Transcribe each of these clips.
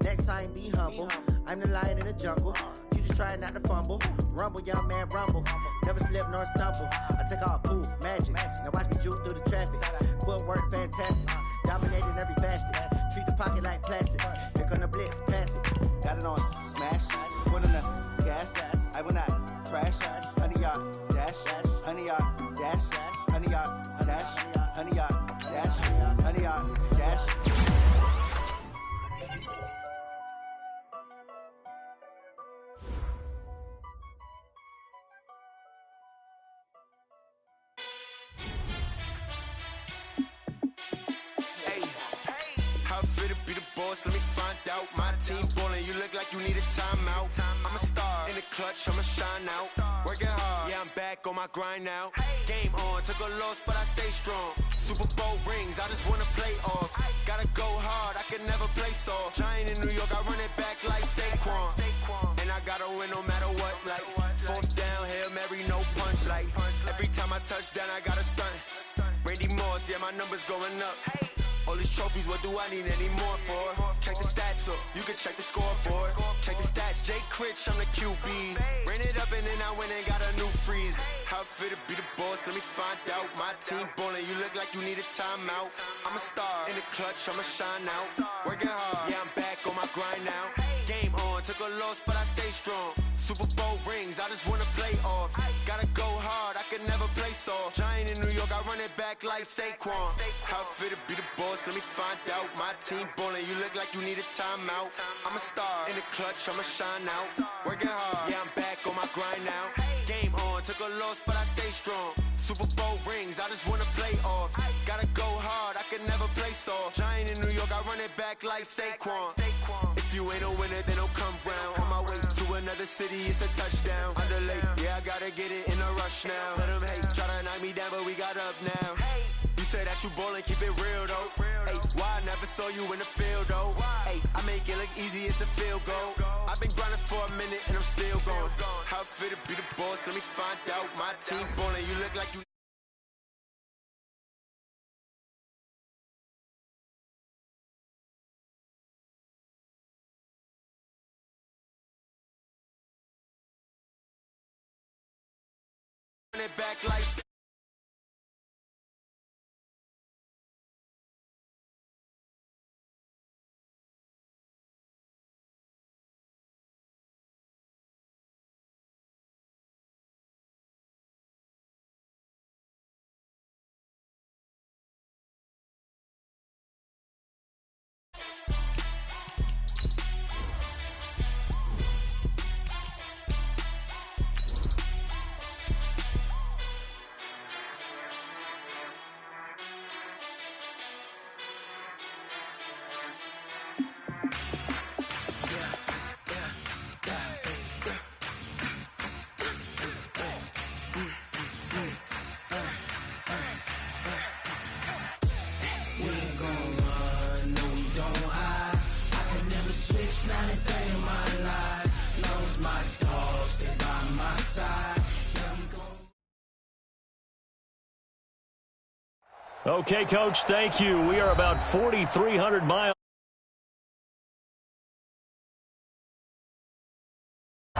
Next time, be humble. I'm the lion in the jungle. You just trying not to fumble. Rumble, young man, rumble. Never slip nor stumble. I take off, poof, magic. Now watch me juke through the traffic. Footwork, fantastic. Dominating every facet. Treat the pocket like plastic. Here come the blitz, pass it. Got it on smash. Put on the gas. I will not crash. 100 yard dash. 100 yard dash. 100 yard dash. 100 yard dash. 100 yard dash. Let me find out. My team ballin', you look like you need a timeout. I'm a star in the clutch, I'ma shine out. Working hard, yeah, I'm back on my grind now. Game on, took a loss, but I stay strong. Super Bowl rings, I just wanna play off. Gotta go hard, I can never play soft. Giant in New York, I run it back like Saquon. And I gotta win no matter what, like fourth down, Hail Mary, no punch. Like every time I touch down, I gotta stunt. Randy Moss, yeah, my numbers going up. All these trophies, what do I need any more for? Check the stats up, you can check the scoreboard. Check the stats, Jay Critch, I'm the QB. Ran it up and then I went and got a new freeze. How it feel to be the boss, let me find out. My team ballin', you look like you need a timeout. I'm a star in the clutch, I'ma shine out. Working hard, yeah, I'm back on my grind now. Game on, took a loss, but I stay strong. Super Bowl rings, I just wanna play off. Gotta go hard, I can never play soft. Giant in New York, I run it back like Saquon. How it feel to be the boss, let me find out. My team ballin', you look like you need a timeout. I'm a star in the clutch, I'ma shine out. Working hard, yeah, I'm back on my grind now. Game on, took a loss, but I stay strong. Super Bowl rings, I just wanna play off. Gotta go hard, I can never play soft. Giant in New York, I run it back like Saquon. If you ain't a winner, then don't come round. On my way to another city, it's a touchdown. Underlay, yeah, I gotta get it in a rush now. Let them hate, try to knock me down, but we got up now. You say that you ballin', keep it real though. Hey, why I never saw you in the field though? Hey, I make it look easy, it's a field goal. I've been grinding for a minute and I'm still going. How it feel to be the boss, let me find out. My team ballin', you look like you. It back like not a day in my life. Knows my dogs, they by my side. Here we go. Okay, Coach, thank you. We are about 4,300 miles.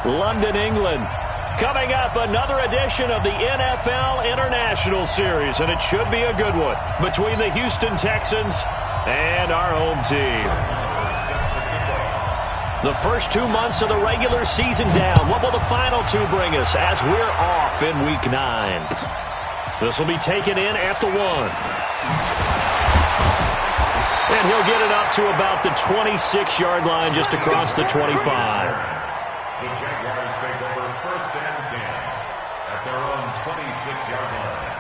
London, England. Coming up, another edition of the NFL International Series, and it should be a good one between the Houston Texans and our home team. The first 2 months of the regular season down. What will the final two bring us as we're off in Week 9? This will be taken in at the 1. And he'll get it up to about the 26-yard line just across the 25. The Jaguars take over 1st and 10 at their own 26-yard line.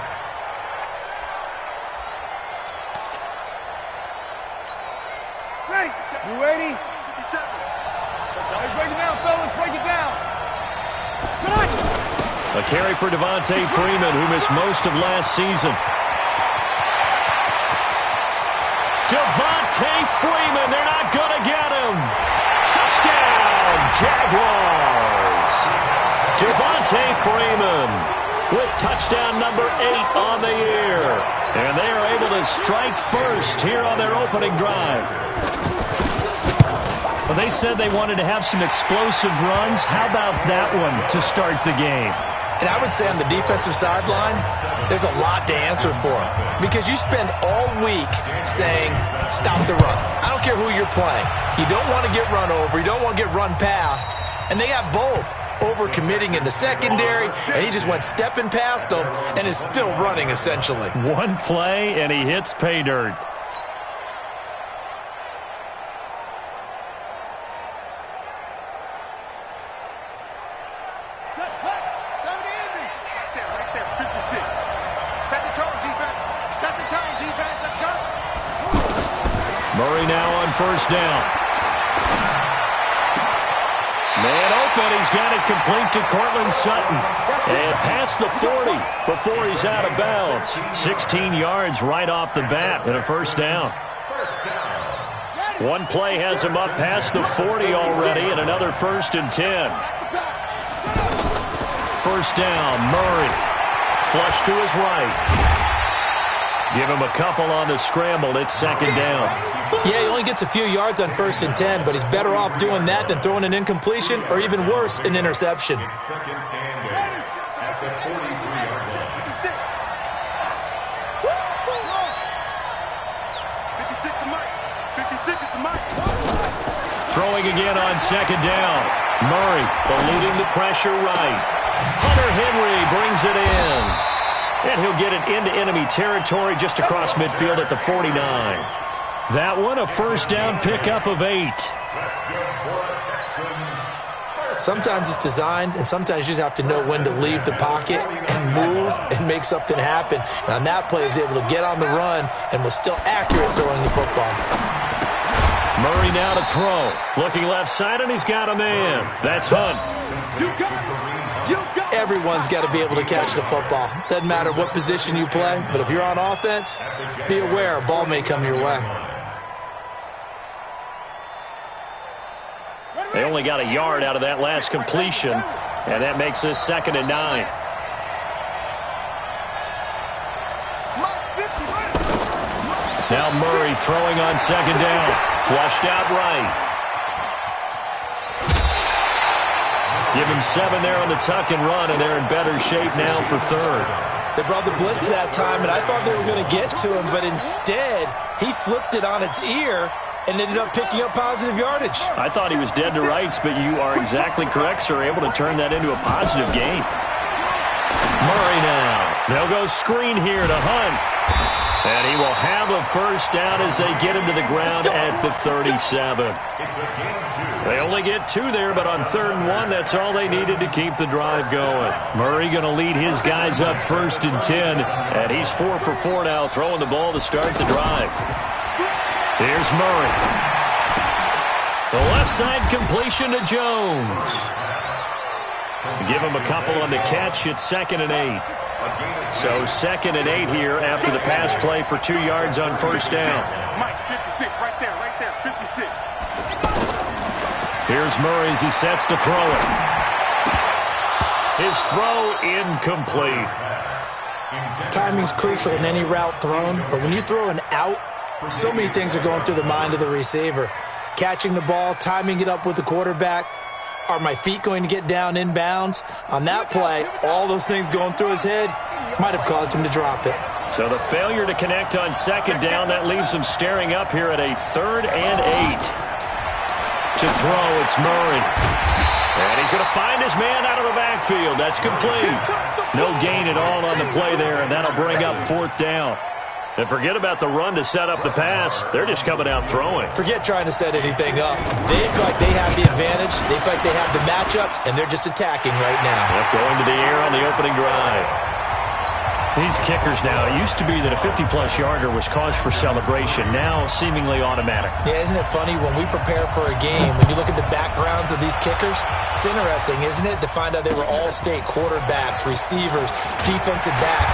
Ready? You ready? 57. Break it down, fellas. Break it down. A carry for Devontae Freeman, who missed most of last season. Devontae Freeman, they're not going to get him. Touchdown, Jaguars. Devontae Freeman with touchdown number 8 on the year. And they are able to strike first here on their opening drive. Well, they said they wanted to have some explosive runs. How about that one to start the game? And I would say on the defensive sideline, there's a lot to answer for because you spend all week saying, stop the run. I don't care who you're playing. You don't want to get run over. You don't want to get run past. And they got both. Over-committing in the secondary, and he just went stepping past them and is still running, essentially. One play, and he hits pay dirt. Murray now on first down. Man open, he's got it complete to Cortland Sutton. And past the 40 before he's out of bounds. 16 yards right off the bat and a first down. One play has him up past the 40 already and another 1st and 10. First down, Murray. Flush to his right. Give him a couple on the scramble. It's 2nd down. Yeah, he only gets a few yards on 1st and 10, but he's better off doing that than throwing an incompletion or even worse, an interception. It's 2nd and 8 at the 43-yard line. 56 is the mic. Throwing again on 2nd down. Murray eluding the pressure right. Hunter Henry brings it in. And he'll get it into enemy territory just across midfield at the 49. That one, a first down pickup of 8. That's good for the Texans. Sometimes it's designed, and sometimes you just have to know when to leave the pocket and move and make something happen. And on that play, he was able to get on the run and was still accurate throwing the football. Murray now to throw. Looking left side, and he's got a man. That's Hunt. Everyone's got to be able to catch the football. Doesn't matter what position you play, but if you're on offense, be aware a ball may come your way. They only got a yard out of that last completion, and that makes this 2nd and 9. Now Murray throwing on 2nd down. Flushed out right. Give him 7 there on the tuck and run, and they're in better shape now for 3rd. They brought the blitz that time, and I thought they were going to get to him, but instead he flipped it on its ear and ended up picking up positive yardage. I thought he was dead to rights, but you are exactly correct, sir. Able to turn that into a positive gain. Murray now. They'll go screen here to Hunt. And he will have a first down as they get him to the ground at the 37. They only get 2 there, but on 3rd and 1, that's all they needed to keep the drive going. Murray going to lead his guys up 1st and 10, and he's 4 for 4 now, throwing the ball to start the drive. Here's Murray. The left side completion to Jones. Give him a couple on the catch. It's 2nd and 8. So 2nd and 8 here after the pass play for 2 yards on first down. Mike, 56, right there, 56. Here's Murray as he sets to throw it. His throw incomplete. Timing's crucial in any route thrown, but when you throw an out, so many things are going through the mind of the receiver. Catching the ball, timing it up with the quarterback. Are my feet going to get down inbounds? On that play, all those things going through his head might have caused him to drop it. So the failure to connect on 2nd down, that leaves him staring up here at a 3rd and 8. To throw, it's Murray. And he's going to find his man out of the backfield. That's complete. No gain at all on the play there, and that'll bring up 4th down. And forget about the run to set up the pass. They're just coming out throwing. Forget trying to set anything up. They feel like they have the advantage. They feel like they have the matchups, and they're just attacking right now. Yep, going to the air on the opening drive. These kickers now, it used to be that a 50-plus yarder was cause for celebration. Now, seemingly automatic. Yeah, isn't it funny when we prepare for a game, when you look at the backgrounds of these kickers, it's interesting, isn't it, to find out they were all-state quarterbacks, receivers, defensive backs,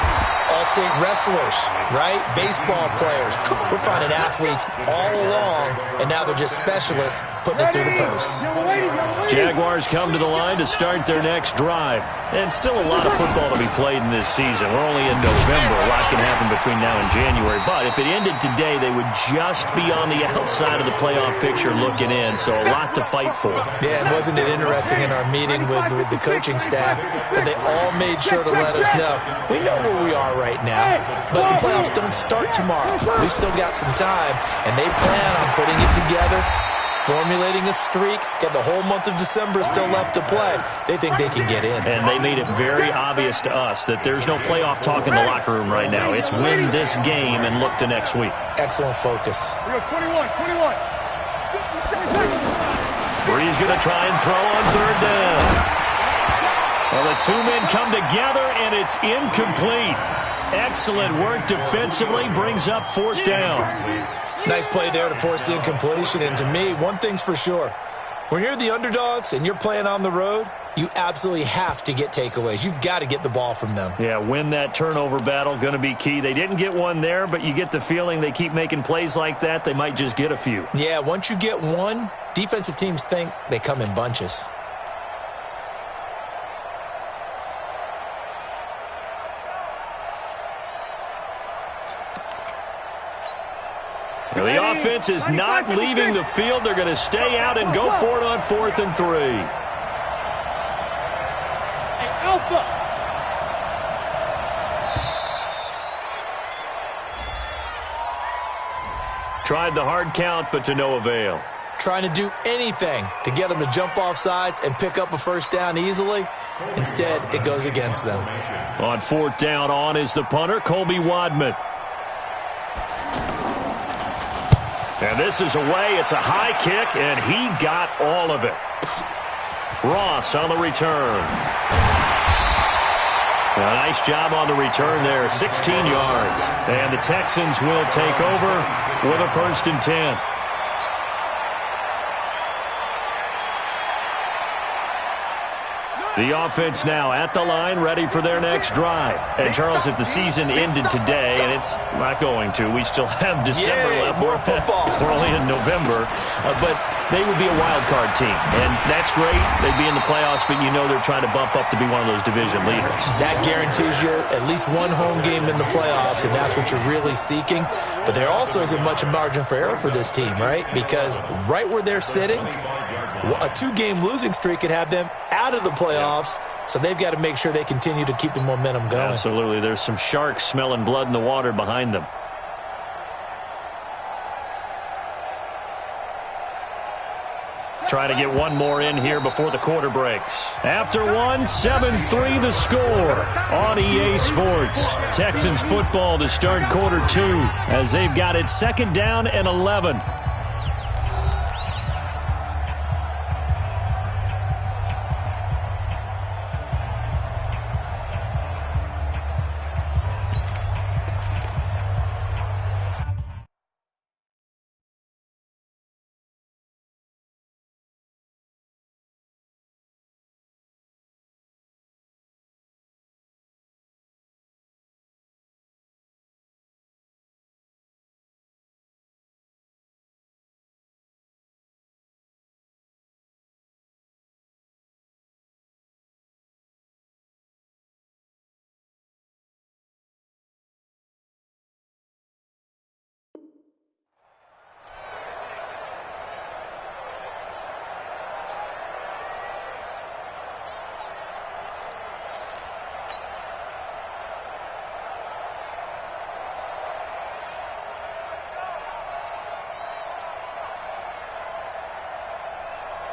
all-state wrestlers, right? Baseball players. We're finding athletes all along, and now they're just specialists putting it through the posts. Jaguars come to the line to start their next drive. And still a lot of football to be played in this season. We're only in November. A lot can happen between now and January. But if it ended today, they would just be on the outside of the playoff picture looking in. So a lot to fight for. Yeah, and wasn't it interesting in our meeting with the coaching staff that they all made sure to let us know, we know where we are right now, but the playoffs don't start tomorrow. We still got some time, and they plan on putting it together, formulating a streak, got the whole month of December still left to play. They think they can get in. And they made it very obvious to us that there's no playoff talk in the locker room right now. It's win this game and look to next week. Excellent focus. We got 21. Bree's going to try and throw on third down. Well, the two men come together, and it's incomplete. Excellent work defensively, brings up fourth down. Nice play there to force the incompletion. And to me, one thing's for sure. When you're the underdogs and you're playing on the road, you absolutely have to get takeaways. You've got to get the ball from them. Yeah, win that turnover battle, going to be key. They didn't get one there, but you get the feeling they keep making plays like that, they might just get a few. Yeah, once you get one, defensive teams think they come in bunches. The offense is not leaving the field. They're going to stay out and go for it on 4th and 3. Hey, Alpha. Tried the hard count, but to no avail. Trying to do anything to get them to jump off sides and pick up a first down easily. Instead, it goes against them. On 4th down, on is the punter, Colby Wadman. And this is away. It's a high kick, and he got all of it. Ross on the return. A nice job on the return there, 16 yards. And the Texans will take over with a 1st and 10. The offense now at the line, ready for their next drive. And, Charles, if the season ended today, and it's not going to, we still have December left. More football. We're only in November. But they would be a wild card team. And that's great. They'd be in the playoffs, but you know they're trying to bump up to be one of those division leaders. That guarantees you at least one home game in the playoffs, and that's what you're really seeking. But there also isn't much margin for error for this team, right? Because right where they're sitting, a 2-game losing streak could have them out of the playoffs, so they've got to make sure they continue to keep the momentum going. Absolutely. There's some sharks smelling blood in the water behind them. Trying to get one more in here before the quarter breaks. After one, 7-3 the score on EA Sports. Texans football to start quarter 2 as they've got it 2nd down and 11.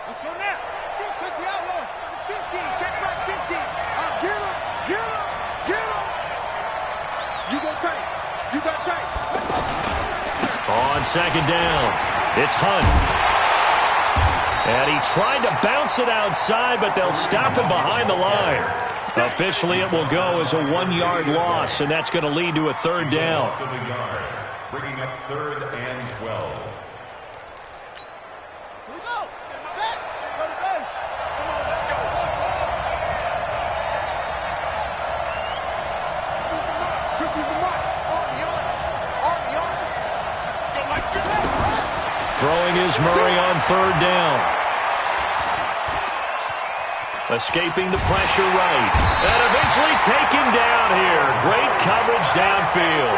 Let's go now. Touch the outlaw. 15. Check back 15. Get him. Get him. Get him. You go tight. You got tight. On 2nd down, it's Hunt. And he tried to bounce it outside, but they'll stop him behind the line. Officially, it will go as a 1-yard loss, and that's going to lead to a 3rd down. Bringing up 3rd and 12. Throwing is Murray on 3rd down. Escaping the pressure right. And eventually taken down here. Great coverage downfield.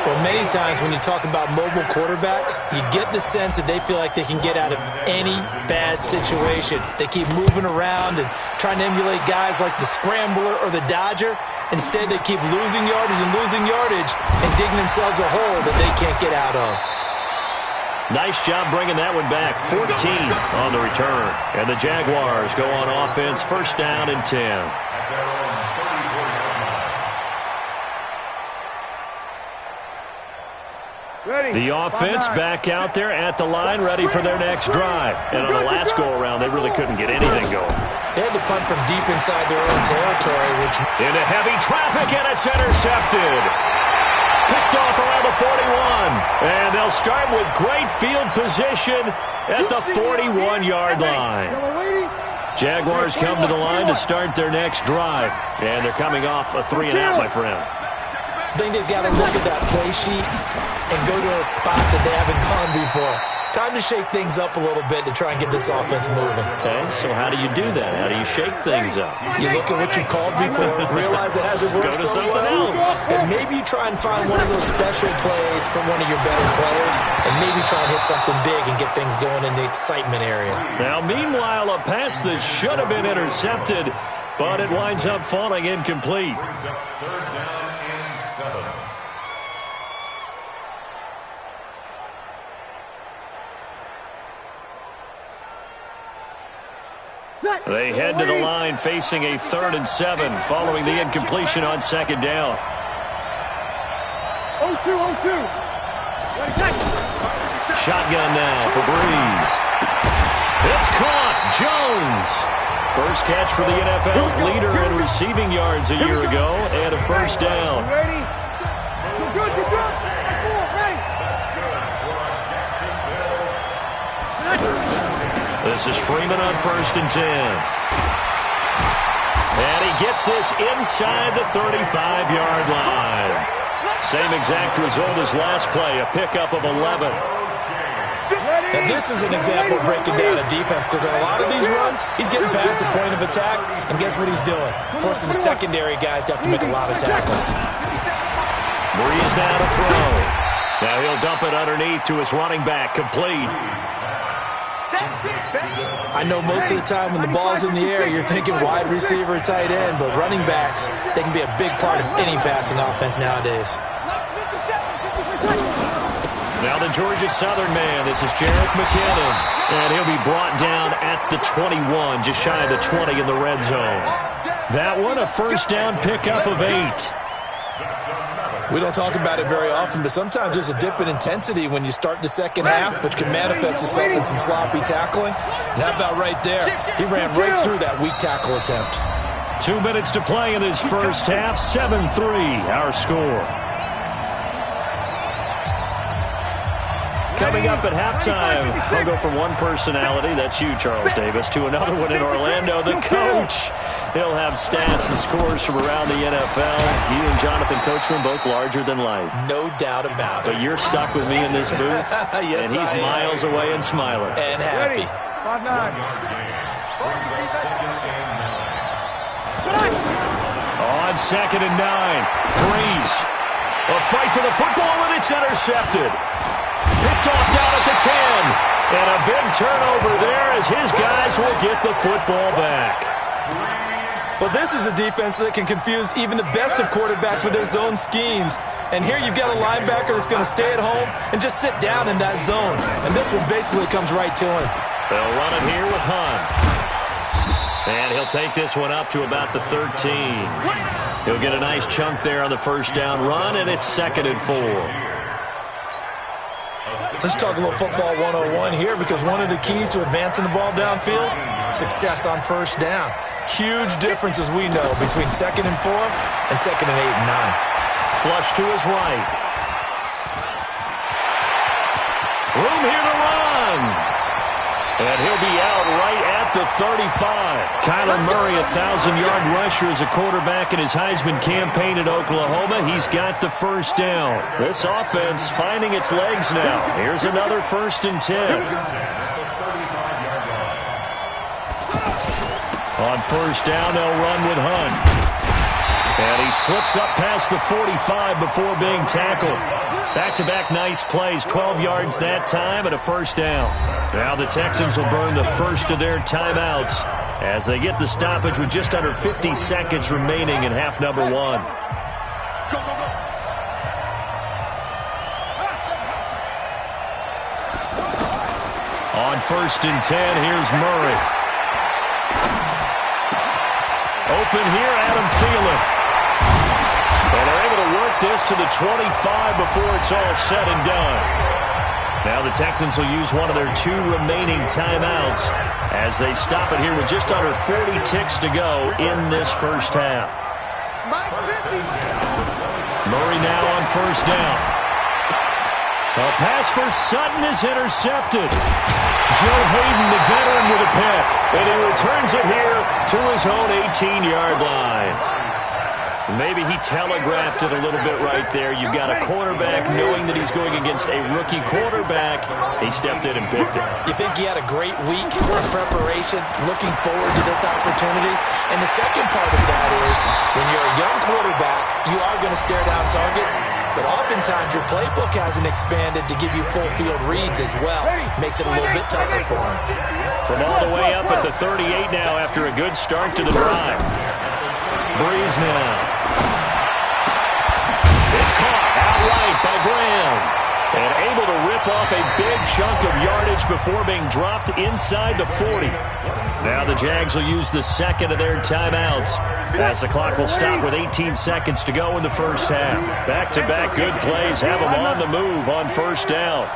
Well, many times when you talk about mobile quarterbacks, you get the sense that they feel like they can get out of any bad situation. They keep moving around and trying to emulate guys like the scrambler or the dodger. Instead, they keep losing yardage and digging themselves a hole that they can't get out of. Nice job bringing that one back. 14 on the return. And the Jaguars go on offense, first down and 10. The offense back out there at the line, ready for their next drive. And on the last go-around, they really couldn't get anything going. They had to punt from deep inside their own territory, which... Into heavy traffic, and it's intercepted. Picked off around the 41. And they'll start with great field position at the 41-yard line. Jaguars come to the line to start their next drive. And they're coming off a 3-and-out, my friend. I think they've got to look at that play sheet and go to a spot that they haven't gone before. Time to shake things up a little bit to try and get this offense moving. Okay, so how do you do that? How do you shake things up? You look at what you've called before, realize it hasn't worked so well, else. and maybe you try and find one of those special plays from one of your better players, and maybe try and hit something big and get things going in the excitement area. Now, meanwhile, a pass that should have been intercepted, but it winds up falling incomplete. Third down and 7. They head to the line facing a 3rd and 7 following the incompletion on second down. 0-2. Shotgun now for Breeze. It's caught. Jones. First catch for the NFL's leader in receiving yards a year ago and a first down. Ready? Good. This is Freeman on 1st and 10. And he gets this inside the 35-yard line. Same exact result as last play, a pickup of 11. And this is an example of breaking down a defense, because in a lot of these runs, he's getting past the point of attack, and guess what he's doing? Forcing the secondary guys to have to make a lot of tackles. Breeze now to throw. Now he'll dump it underneath to his running back, complete. I know most of the time when the ball's in the air, you're thinking wide receiver, tight end, but running backs, they can be a big part of any passing offense nowadays. Now the Georgia Southern man, this is Jerick McKinnon, and he'll be brought down at the 21, just shy of the 20 in the red zone. That one, a first down pickup of 8. We don't talk about it very often, but sometimes there's a dip in intensity when you start the second half, which can manifest itself in some sloppy tackling. And how about right there? He ran right through that weak tackle attempt. 2 minutes to play in this first half, 7-3, our score. Coming up at halftime, I'll go from one personality, that's you, Charles Davis, to another one in Orlando, the coach. He'll have stats and scores from around the NFL. You and Jonathan Coachman, both larger than life. No doubt about it. But you're stuck with me in this booth, yes, and he's miles away and smiling. And happy. 5-9. On 2nd and 9, Breeze. A fight for the football, and it's intercepted. Picked off down at the 10. And a big turnover there as his guys will get the football back. Well, this is a defense that can confuse even the best of quarterbacks with their zone schemes. And here you've got a linebacker that's going to stay at home and just sit down in that zone. And this one basically comes right to him. They'll run it here with Hunt. And he'll take this one up to about the 13. He'll get a nice chunk there on the first down run, and it's 2nd and 4. Let's talk a little football 101 here, because one of the keys to advancing the ball downfield, success on first down. Huge difference, as we know, between 2nd and 4 and 2nd and 8 and 9. Flush to his right. Room here to run. And he'll be out right at the 35. Kyler Murray, 1,000-yard rusher as a quarterback in his Heisman campaign at Oklahoma. He's got the first down. This offense finding its legs now. Here's another 1st and 10. On first down, they'll run with Hunt. And he slips up past the 45 before being tackled. Back-to-back nice plays, 12 yards that time and a first down. Now the Texans will burn the first of their timeouts as they get the stoppage with just under 50 seconds remaining in half number one. On first and 10, here's Murray. Open here, Adam Thielen. And they're able to work this to the 25 before it's all said and done. Now the Texans will use one of their 2 remaining timeouts as they stop it here with just under 40 ticks to go in this first half. Murray now on first down. A pass for Sutton is intercepted. Joe Hayden, the veteran, with a pick. And he returns it here to his own 18-yard line. Maybe he telegraphed it a little bit right there. You've got a quarterback knowing that he's going against a rookie quarterback. He stepped in and picked it. You think he had a great week of preparation, looking forward to this opportunity? And the second part of that is when you're a young quarterback, you are going to stare down targets, but oftentimes your playbook hasn't expanded to give you full field reads as well. Makes it a little bit tougher for him. From all the way up at the 38 now after a good start to the drive. Breeze now. It's caught outright by Graham. And able to rip off a big chunk of yardage before being dropped inside the 40. Now the Jags will use the second of their timeouts as the clock will stop with 18 seconds to go in the first half. Back-to-back good plays have them on the move on first down.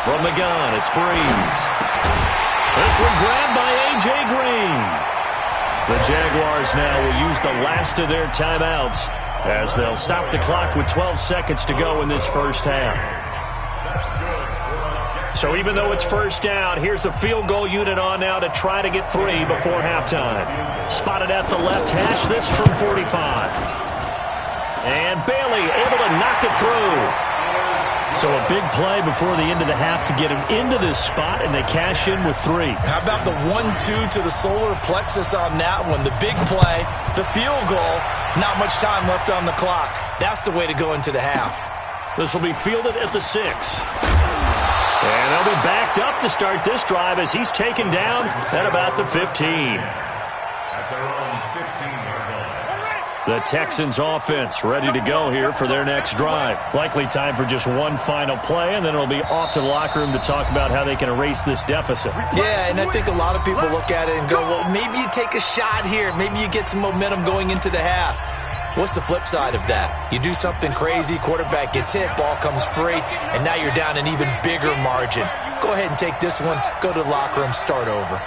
From the gun, it's Breeze. This one grabbed by A.J. Green. The Jaguars now will use the last of their timeouts as they'll stop the clock with 12 seconds to go in this first half. So even though it's first down, here's the field goal unit on now to try to get 3 before halftime. Spotted at the left hash, this from 45. And Bailey able to knock it through. So a big play before the end of the half to get him into this spot, and they cash in with 3. How about the 1-2 to the solar plexus on that one? The big play, the field goal, not much time left on the clock. That's the way to go into the half. This will be fielded at the 6. And they'll be backed up to start this drive as he's taken down at about the 15. At their own 15-yard line. The Texans offense ready to go here for their next drive. Likely time for just one final play, and then it'll be off to the locker room to talk about how they can erase this deficit. Yeah, and I think a lot of people look at it and go, well, maybe you take a shot here. Maybe you get some momentum going into the half. What's the flip side of that? You do something crazy, quarterback gets hit, ball comes free, and now you're down an even bigger margin. Go ahead and take this one, go to the locker room, start over.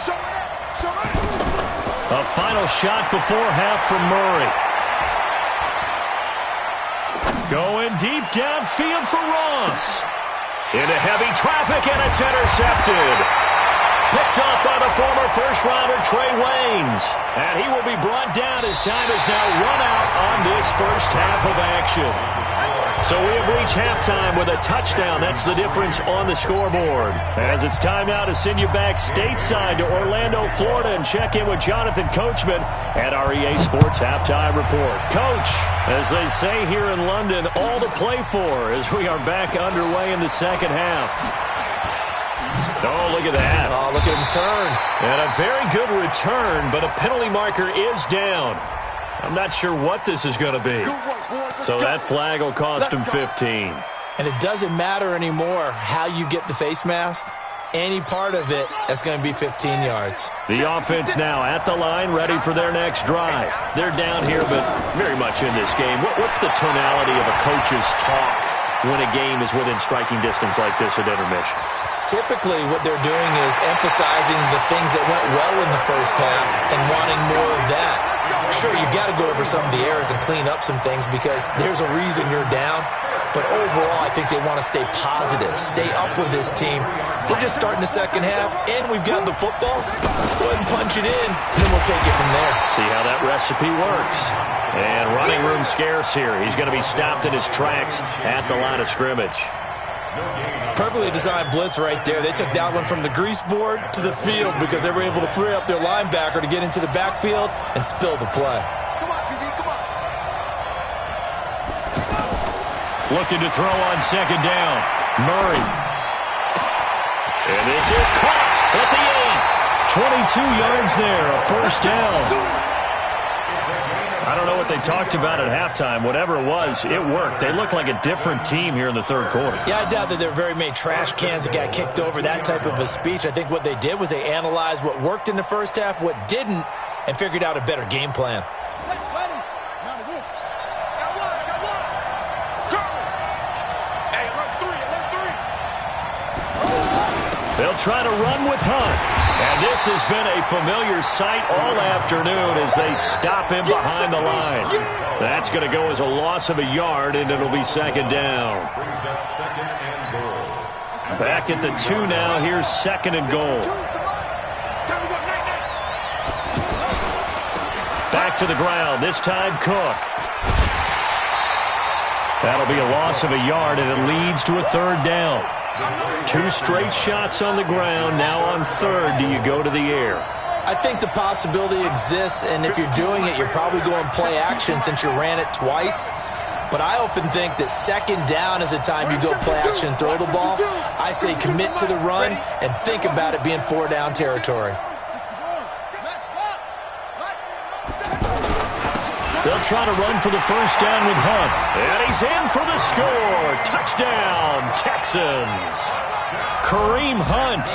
A final shot before half from Murray. Going deep downfield for Ross. Into heavy traffic, and it's intercepted. Picked up by the former first-rounder Trey Waynes. And he will be brought down as time is now run out on this first half of action. So we have reached halftime with a touchdown. That's the difference on the scoreboard. As it's time now to send you back stateside to Orlando, Florida, and check in with Jonathan Coachman at our EA Sports Halftime Report. Coach, as they say here in London, all to play for as we are back underway in the second half. Oh, look at that. Oh, look at him turn. And a very good return, but a penalty marker is down. I'm not sure what this is going to be. So that flag will cost him 15. And it doesn't matter anymore how you get the face mask. Any part of it, that's going to be 15 yards. The offense now at the line, ready for their next drive. They're down here, but very much in this game. What's the tonality of a coach's talk when a game is within striking distance like this at intermission? Typically, what they're doing is emphasizing the things that went well in the first half and wanting more of that. Sure, you've got to go over some of the errors and clean up some things because there's a reason you're down. But overall, I think they want to stay positive, stay up with this team. We're just starting the second half, and we've got the football. Let's go ahead and punch it in, and then we'll take it from there. See how that recipe works. And running room scarce here. He's going to be stopped in his tracks at the line of scrimmage. Perfectly designed blitz right there. They took that one from the grease board to the field because they were able to free up their linebacker to get into the backfield and spill the play. Come on, QB, come on. Looking to throw on second down. Murray. And this is caught at the 8. 22 yards there, a first down. I don't know what they talked about at halftime. Whatever it was, it worked. They look like a different team here in the third quarter. Yeah, I doubt that there were very many trash cans that got kicked over, that type of a speech. I think what they did was they analyzed what worked in the first half, what didn't, and figured out a better game plan. They'll try to run with Hunt. And this has been a familiar sight all afternoon as they stop him behind the line. That's going to go as a loss of a yard, and it'll be second down. Back at the 2 now. Here's second and goal. Back to the ground. This time Cook. That'll be a loss of a yard, and it leads to a third down. 2 straight shots on the ground. Now on third, do you go to the air? I think the possibility exists, and if you're doing it, you're probably going play action since you ran it twice. But I often think that second down is a time you go play action and throw the ball. I say commit to the run and think about it being 4-down territory. They'll try to run for the first down with Hunt. And he's in for the score. Touchdown, Texans. Kareem Hunt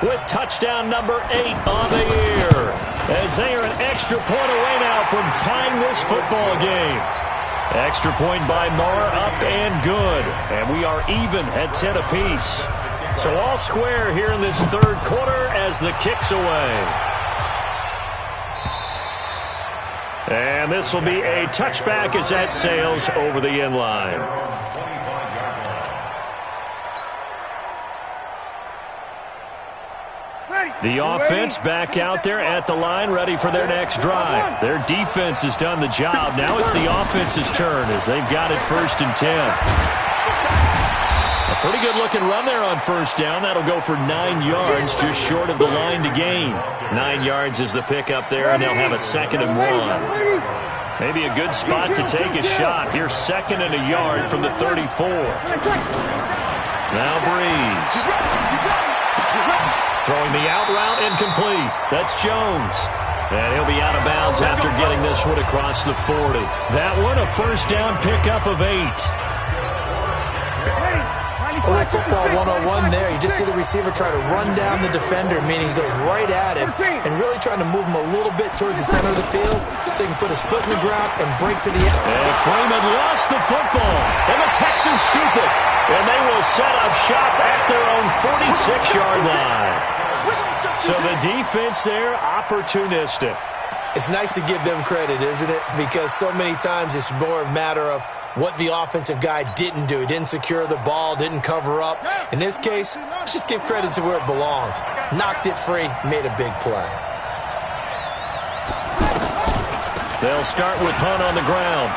with touchdown number 8 on the year. As they are an extra point away now from tying this football game. Extra point by Moore, up and good. And we are even at 10 apiece. So all square here in this third quarter as the kick's away. And this will be a touchback as that sails over the end line. The offense back out there at the line, ready for their next drive. Their defense has done the job. Now it's the offense's turn as they've got it 1st and 10. A pretty good-looking run there on first down. That'll go for 9 yards, just short of the line to gain. 9 yards is the pickup there, and they'll have a 2nd and 1. Maybe a good spot to take a shot. Here's 2nd and a yard from the 34. Now Breeze. Throwing the out route incomplete. That's Jones. And he'll be out of bounds after getting this one across the 40. That one a first down pickup of 8. A little football 101 there. You just see the receiver try to run down the defender, meaning he goes right at him and really trying to move him a little bit towards the center of the field so he can put his foot in the ground and break to the end. And Freeman lost the football, and the Texans scoop it. And they will set up shop at their own 46-yard line. So the defense there, opportunistic. It's nice to give them credit, isn't it? Because so many times it's more a matter of what the offensive guy didn't do. He didn't secure the ball, didn't cover up. In this case, let's just give credit to where it belongs. Knocked it free, made a big play. They'll start with Hunt on the ground.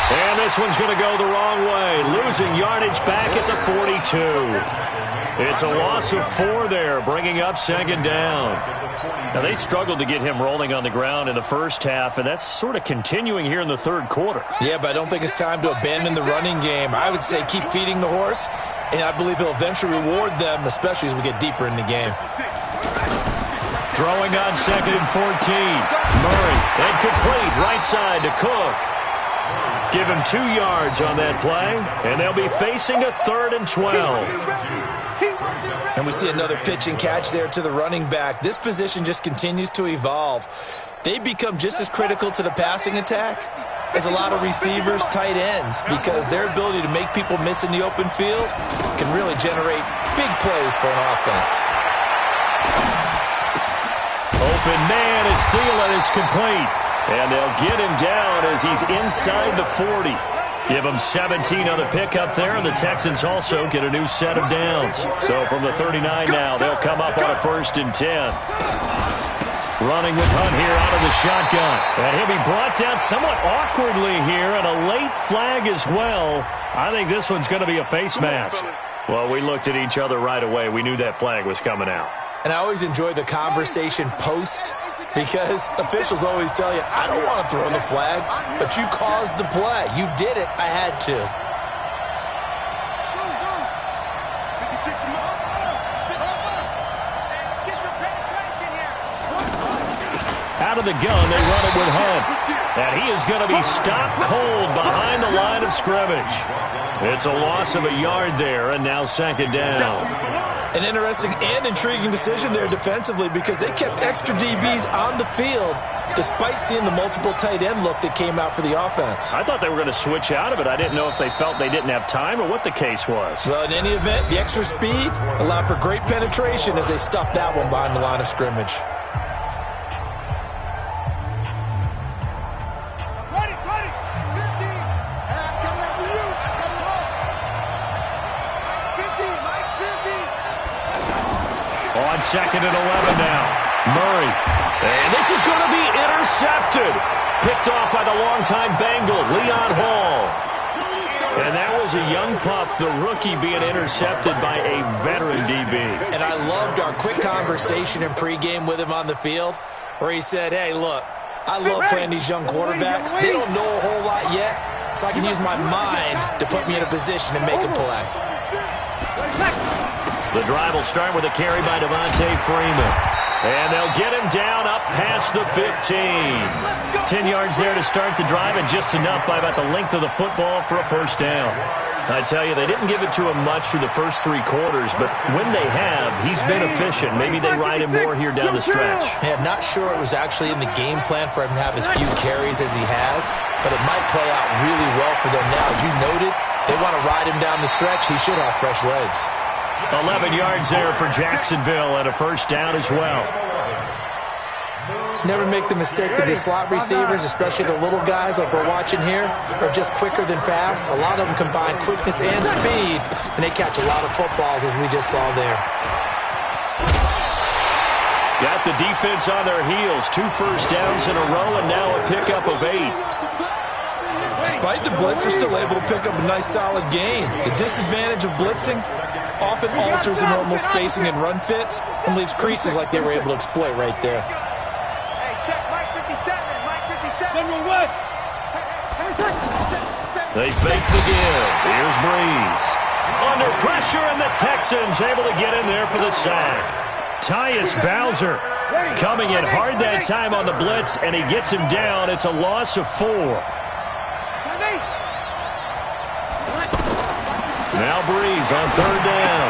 And this one's going to go the wrong way. Losing yardage back at the 42. It's a loss of 4 there, bringing up 2nd down. Now, they struggled to get him rolling on the ground in the first half, and that's sort of continuing here in the third quarter. Yeah, but I don't think it's time to abandon the running game. I would say keep feeding the horse, and I believe he'll eventually reward them, especially as we get deeper in the game. Throwing on 2nd and 14. Murray, incomplete, right side to Cook. Give him 2 yards on that play, and they'll be facing a 3rd and 12. And we see another pitch and catch there to the running back. This position just continues to evolve. They become just as critical to the passing attack as a lot of receivers, tight ends, because their ability to make people miss in the open field can really generate big plays for an offense. Open man is Thielen. It's complete. And they'll get him down as he's inside the 40. Give him 17 on the pickup there, and the Texans also get a new set of downs. So from the 39 now, they'll come up on a 1st and 10. Running with Hunt here out of the shotgun. And he'll be brought down somewhat awkwardly here, and a late flag as well. I think this one's going to be a face mask. Well, we looked at each other right away. We knew that flag was coming out. And I always enjoy the conversation post, because officials always tell you, I don't want to throw the flag, but you caused the play. You did it. I had to. Out of the gun, they run it with Hunt. And he is going to be stopped cold behind the line of scrimmage. It's a loss of a yard there, and now second down. An interesting and intriguing decision there defensively, because they kept extra DBs on the field despite seeing the multiple tight end look that came out for the offense. I thought they were going to switch out of it. I didn't know if they felt they didn't have time or what the case was. Well, in any event, the extra speed allowed for great penetration as they stuffed that one behind the line of scrimmage. On second and 11 now. Murray. And this is going to be intercepted. Picked off by the longtime Bengal, Leon Hall. And that was a young pup, the rookie, being intercepted by a veteran DB. And I loved our quick conversation in pregame with him on the field, where he said, hey, look, I love playing these young quarterbacks. They don't know a whole lot yet, so I can use my mind to put me in a position to make a play. The drive will start with a carry by Devontae Freeman. And they'll get him down up past the 15. 10 yards there to start the drive, and just enough by about the length of the football for a first down. I tell you, they didn't give it to him much through the first 3 quarters, but when they have, he's been efficient. Maybe they ride him more here down the stretch. Yeah, not sure it was actually in the game plan for him to have as few carries as he has, but it might play out really well for them now. As you noted, they want to ride him down the stretch. He should have fresh legs. 11 yards there for Jacksonville, and a first down as well. Never make the mistake that the slot receivers, especially the little guys like we're watching here, are just quicker than fast. A lot of them combine quickness and speed, and they catch a lot of footballs, as we just saw there. Got the defense on their heels. 2 first downs in a row, and now a pickup of 8. Despite the blitz, they're still able to pick up a nice, solid gain. The disadvantage of blitzing often alters the normal spacing and run fits and leaves creases like they were able to exploit right there. Hey, check Mike 57, Mike 57. General West. They fake the give. Here's Breeze. Under pressure, and the Texans able to get in there for the sack. Tyus Bowser coming in hard that time on the blitz, and he gets him down. It's a loss of 4. Now Breeze on third down.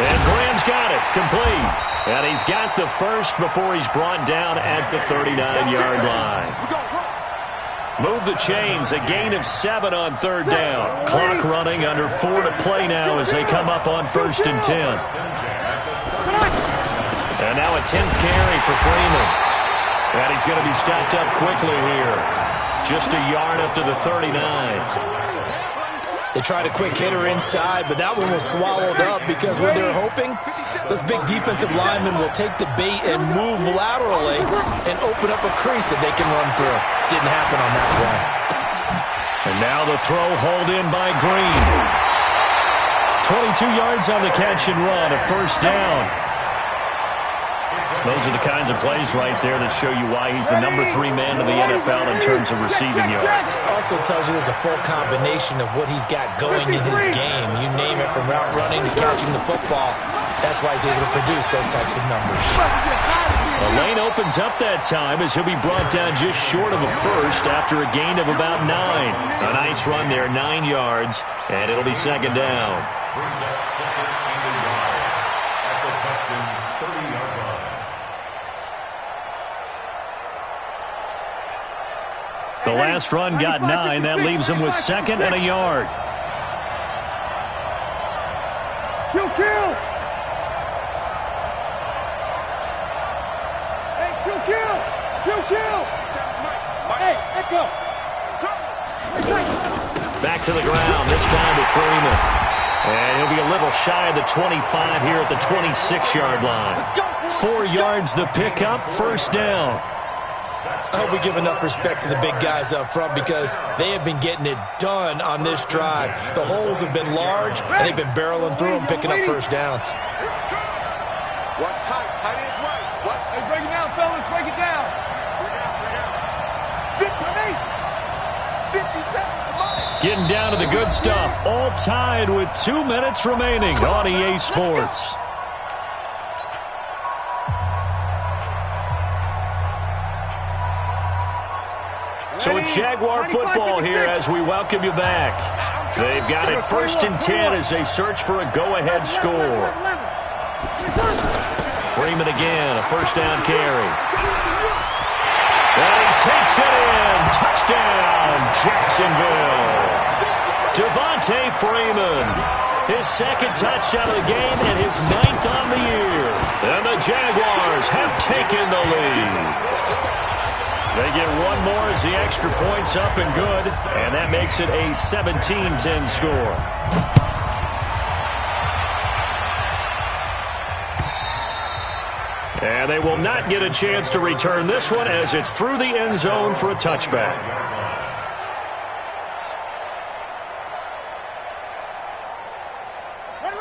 And Graham's got it. Complete. And he's got the first before he's brought down at the 39-yard line. Move the chains. A gain of 7 on third down. Clock running, under 4 to play now as they come up on 1st and 10. And now a 10th carry for Freeman. And he's going to be stopped up quickly here. Just a yard up to the 39. They tried a quick hitter inside, but that one was swallowed up because when they're hoping, those big defensive linemen will take the bait and move laterally and open up a crease that they can run through. Didn't happen on that play. And now the throw hauled in by Green. 22 yards on the catch and run, a first down. Those are the kinds of plays right there that show you why he's the number 3 man in the NFL in terms of receiving yards. Also tells you there's a full combination of what he's got going in his game. You name it, from route running to catching the football. That's why he's able to produce those types of numbers. The lane opens up that time as he'll be brought down just short of a first after a gain of about 9. A nice run there, 9 yards, and it'll be second down. Brings up second and a yard at the Texans' 30-yard line. The last run got 9. That leaves him with second and a yard. Kill! Hey, kill! Hey, echo! Back to the ground, this time to Freeman. And he'll be a little shy of the 25 here at the 26-yard line. 4 yards the pickup, first down. I hope we give enough respect to the big guys up front because they have been getting it done on this drive. The holes have been large, and they've been barreling through them, picking up first downs. Watch tight. Tight ends right. Watch. Hey, break it down, fellas. Break it down. 58. 57. Getting down to the good stuff. All tied with 2 minutes remaining on EA Sports. So it's Jaguar football here as we welcome you back. They've got it 1st and 10 as they search for a go-ahead score. Freeman again, a first down carry. And he takes it in. Touchdown, Jacksonville. Devontae Freeman. His 2nd touchdown of the game and his 9th on the year. And the Jaguars have taken the lead. They get one more as the extra point's up and good, and that makes it a 17-10 score. And they will not get a chance to return this one as it's through the end zone for a touchback.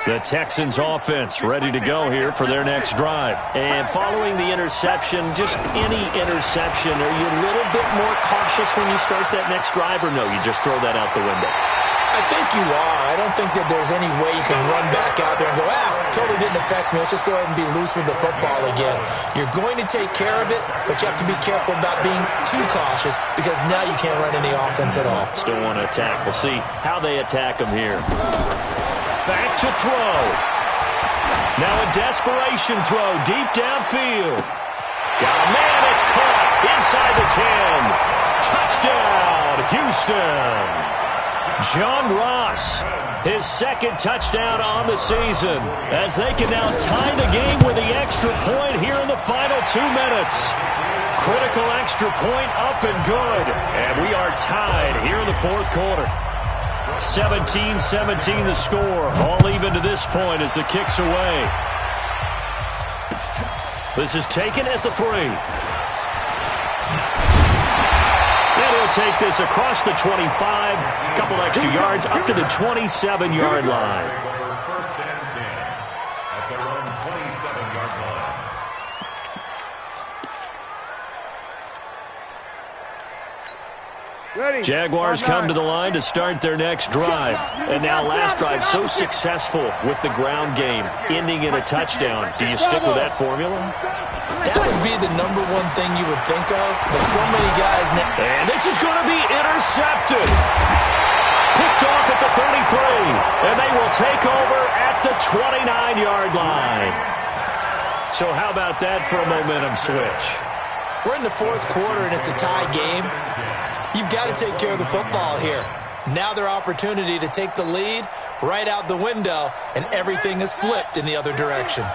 The Texans offense ready to go here for their next drive. And following the interception, just any interception, are you a little bit more cautious when you start that next drive, or no, you just throw that out the window? I think you are. I don't think that there's any way you can run back out there and go, totally didn't affect me. Let's just go ahead and be loose with the football again. You're going to take care of it, but you have to be careful about being too cautious because now you can't run any offense at all. Still want to attack. We'll see how they attack them here. Back to throw. Now a desperation throw deep downfield. Got a man, it's caught inside the 10. Touchdown, Houston. John Ross, his 2nd touchdown on the season, as they can now tie the game with the extra point here in the final 2 minutes. Critical extra point up and good, and we are tied here in the 4th quarter. 17-17 the score, all even to this point as the kick's away. This is taken at the 3. And he'll take this across the 25, a couple extra yards up to the 27-yard line. First and 10 at their own 27-yard line. Jaguars come to the line to start their next drive. And now last drive so successful with the ground game, ending in a touchdown. Do you stick with that formula? That would be the #1 thing you would think of, but so many guys... And this is going to be intercepted. Picked off at the 33, and they will take over at the 29-yard line. So how about that for a momentum switch? We're in the 4th quarter, and it's a tie game. You've got to take care of the football here. Now their opportunity to take the lead right out the window, and everything is flipped in the other direction.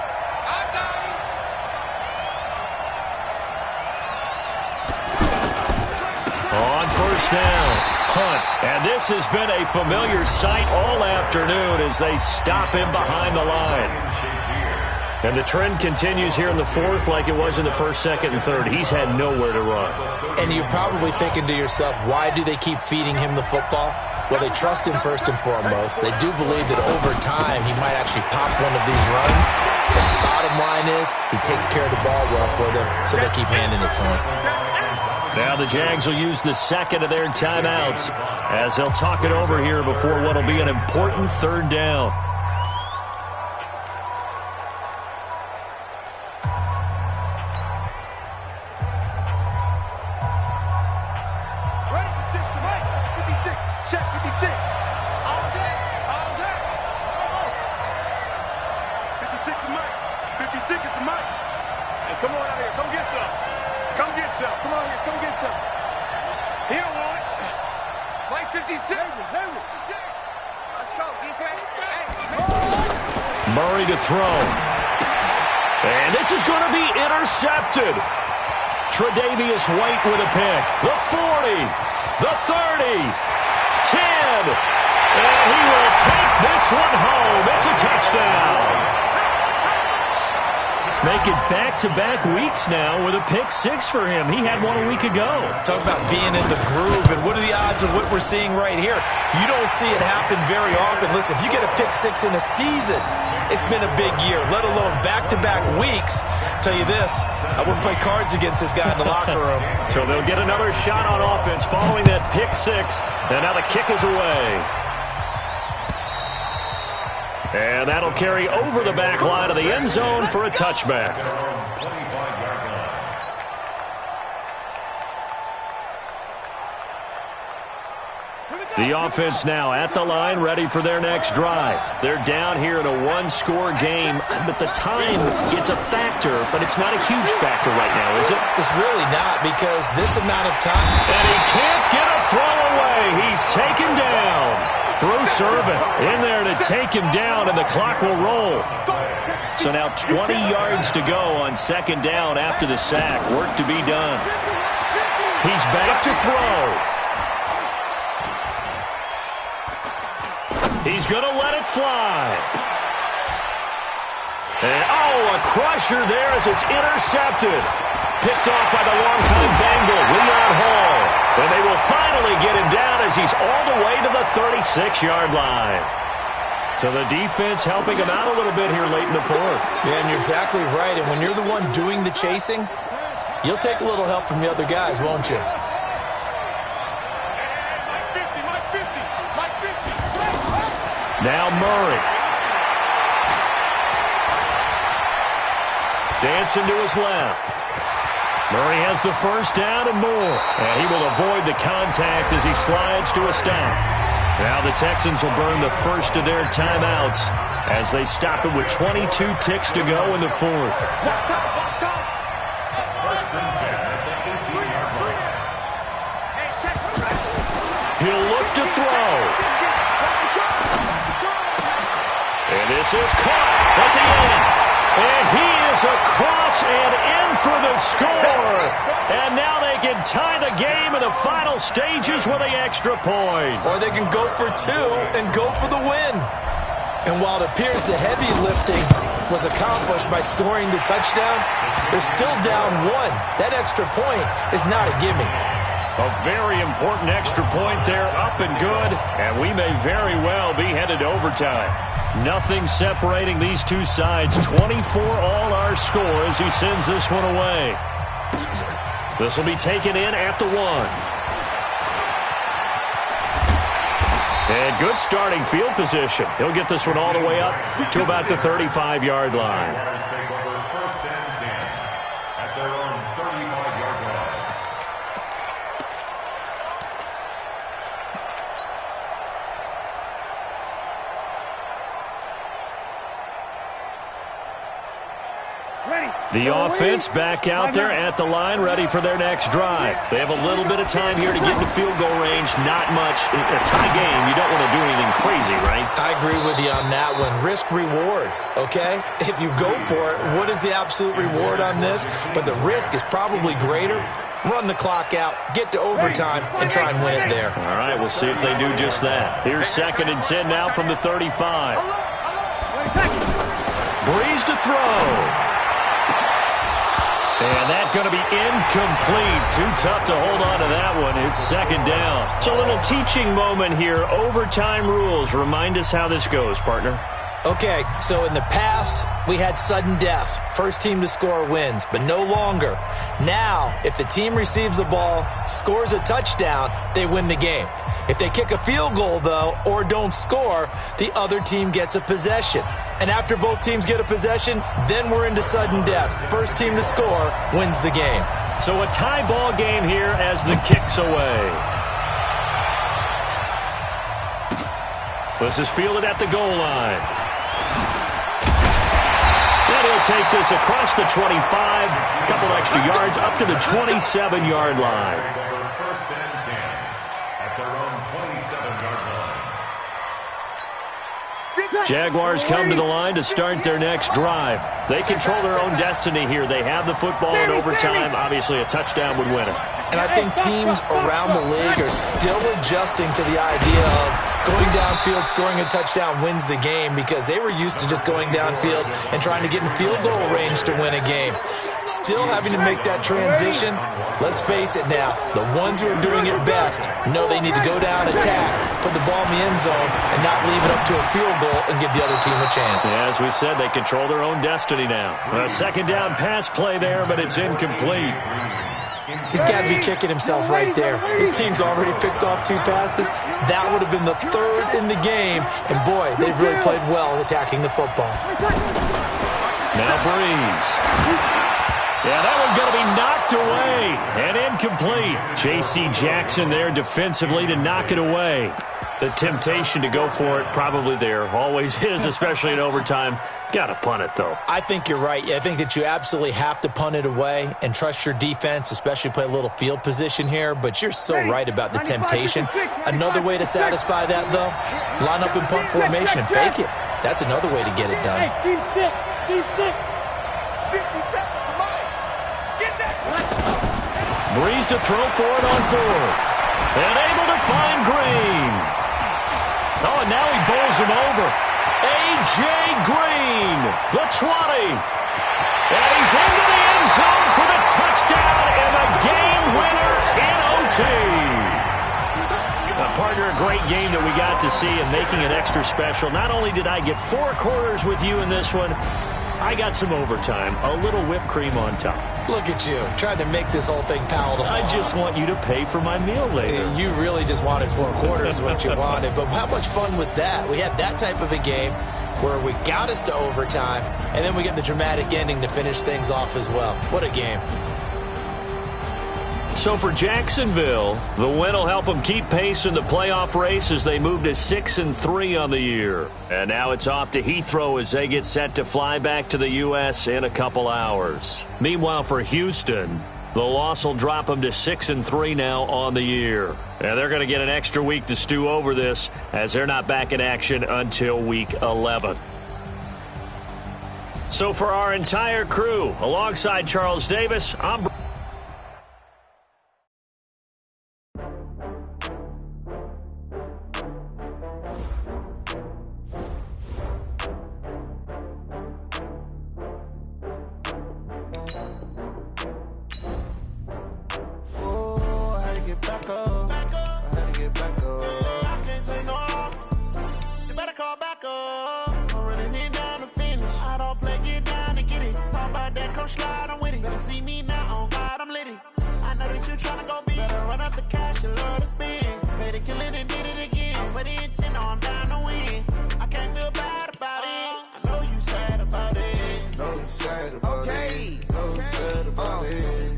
On first down, Hunt. And this has been a familiar sight all afternoon as they stop him behind the line. And the trend continues here in the 4th like it was in the 1st, 2nd, and 3rd. He's had nowhere to run. And you're probably thinking to yourself, why do they keep feeding him the football? Well, they trust him first and foremost. They do believe that over time he might actually pop one of these runs. But the bottom line is he takes care of the ball well for them, so they keep handing it to him. Now the Jags will use the 2nd of their timeouts as they'll talk it over here before what will be an important 3rd down. Murray to throw. And this is going to be intercepted. Tre'Davious White with a pick. The 40, the 30, 10. And he will take this one home. It's a touchdown. Make it back-to-back weeks now with a pick 6 for him. He had one a week ago. Talk about being in the groove, and what are the odds of what we're seeing right here? You don't see it happen very often. Listen, if you get a pick 6 in a season, it's been a big year, let alone back-to-back weeks. Tell you this, I wouldn't play cards against this guy in the locker room. So they'll get another shot on offense following that pick 6, and now the kick is away. And that'll carry over the back line of the end zone for a touchback. The offense now at the line, ready for their next drive. They're down here in a one-score game, but the time, it's a factor, but it's not a huge factor right now, is it? It's really not, because this amount of time... And he can't get a throw away. He's taken down. Bruce Irvin in there to take him down, and the clock will roll. So now 20 yards to go on second down after the sack. Work to be done. He's back to throw. He's going to let it fly. And, a crusher there as it's intercepted. Picked off by the longtime Bengal, Leon Hall. And they will finally get him down as he's all the way to the 36-yard line. So the defense helping him out a little bit here late in the fourth. Yeah, and you're exactly right. And when you're the one doing the chasing, you'll take a little help from the other guys, won't you? Now Murray. Dancing to his left. Murray has the first down and more. And he will avoid the contact as he slides to a stop. Now the Texans will burn the first of their timeouts as they stop it with 22 ticks to go in the fourth. First and 10 at the 18-yard line. He'll look to throw. And this is caught at the end. And he is across and in for the score. And now they can tie the game in the final stages with the extra point. Or they can go for 2 and go for the win. And while it appears the heavy lifting was accomplished by scoring the touchdown, they're still down 1. That extra point is not a gimme. A very important extra point there, up and good, and we may very well be headed to overtime. Nothing separating these two sides. 24 all our score as he sends this one away. This will be taken in at the 1. And good starting field position. He'll get this one all the way up to about the 35-yard line. Take over first and 10 at their own 35-yard line. The offense back out there at the line, ready for their next drive. They have a little bit of time here to get into field goal range. Not much. A tie game, you don't want to do anything crazy, right? I agree with you on that one. Risk-reward, okay? If you go for it, what is the absolute reward on this? But the risk is probably greater. Run the clock out, get to overtime, and try and win it there. All right, we'll see if they do just that. Here's second and 10 now from the 35. Breeze to throw. And that's going to be incomplete. Too tough to hold on to that one. It's second down. It's a little teaching moment here. Overtime rules. Remind us how this goes, partner. Okay, so in the past, we had sudden death. First team to score wins, but no longer. Now, if the team receives the ball, scores a touchdown, they win the game. If they kick a field goal, though, or don't score, the other team gets a possession. And after both teams get a possession, then we're into sudden death. First team to score wins the game. So a tie ball game here as the kick's away. This is fielded at the goal line. And he'll take this across the 25, a couple extra yards up to the 27-yard line. First and 10 at their own 27-yard line. Jaguars come to the line to start their next drive. They control their own destiny here. They have the football in overtime. Obviously, a touchdown would win it. And I think teams around the league are still adjusting to the idea of Going downfield, scoring a touchdown wins the game because they were used to just going downfield and trying to get in field goal range to win a game. Still having to make that transition. Let's face it now, the ones who are doing it best know they need to go down, attack, put the ball in the end zone, and not leave it up to a field goal and give the other team a chance. Yeah, as we said, they control their own destiny now. A second down pass play there, but it's incomplete. He's got to be kicking himself right there. His team's already picked off 2 passes. That would have been the 3rd in the game. And, boy, they've really played well attacking the football. Now Breeze. Yeah, that one's going to be knocked away and incomplete. J.C. Jackson there defensively to knock it away. The temptation to go for it probably there. Always is, especially in overtime. Got to punt it, though. I think you're right. I think that you absolutely have to punt it away and trust your defense, especially play a little field position here. But you're so right about the temptation. Another way to satisfy that, though, line up in punt formation and fake it. That's another way to get it done. Team 6. 50 seconds. Breeze to throw for it on 4th. And able to find Green. Oh, and now he bowls him over. A.J. Green, the 20. And he's into the end zone for the touchdown and the game winner in OT. Partner, a great game that we got to see and making it extra special. Not only did I get 4 quarters with you in this one, I got some overtime, a little whipped cream on top. Look at you, trying to make this whole thing palatable. I just want you to pay for my meal later. You really just wanted 4 quarters, what you wanted. But how much fun was that? We had that type of a game where we got us to overtime, and then we get the dramatic ending to finish things off as well. What a game. So for Jacksonville, the win will help them keep pace in the playoff race as they move to 6-3 on the year. And now it's off to Heathrow as they get set to fly back to the U.S. in a couple hours. Meanwhile, for Houston, the loss will drop them to 6-3 now on the year. And they're going to get an extra week to stew over this as they're not back in action until week 11. So for our entire crew, alongside Charles Davis, I'm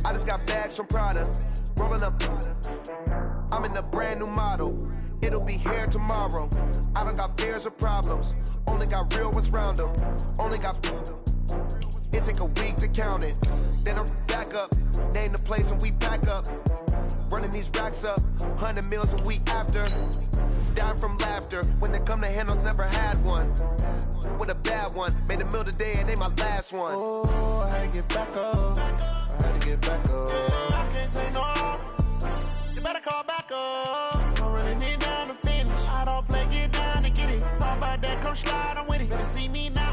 I just got bags from Prada, rolling up. I'm in a brand new model. It'll be here tomorrow. I don't got fears or problems. Only got real ones round them. Only got. It take a week to count it. Then I'm back up. Name the place and we back up. Running these racks up. 100 meals a week after. Dying from laughter. When they come to handles, never had one. With a bad one. Made a meal today and they my last one. Oh, I had to get back up. I had to get back up. I can't take no loss. You better call back up. I'm running it down to finish. I don't play, get down to get it. Talk about that, come slide, I'm with it. Better see me now.